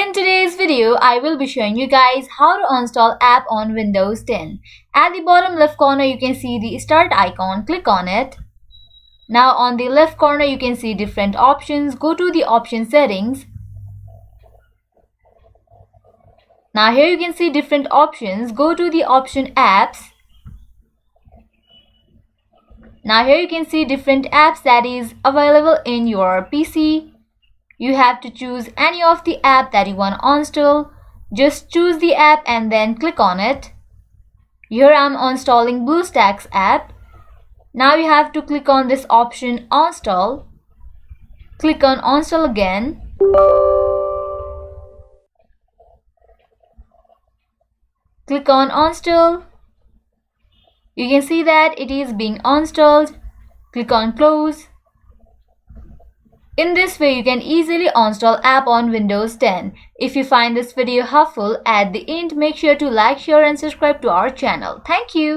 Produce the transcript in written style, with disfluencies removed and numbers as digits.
In today's video, I will be showing you guys how to install app on Windows 10. At the bottom left corner, you can see the start icon. Click on it. Now on the left corner, you can see different options. Go to the option settings. Now here you can see different options. Go to the option apps. Now here you can see different apps that is available in your PC. You have to choose any of the app that you want to install. Just choose the app and then click on it. Here I am installing BlueStacks app. Now you have to click on this option install. Click on install again. Click on install. You can see that it is being installed. Click on close. In this way, you can easily install app on Windows 10. If you find this video helpful, at the end, make sure to like, share and subscribe to our channel. Thank you.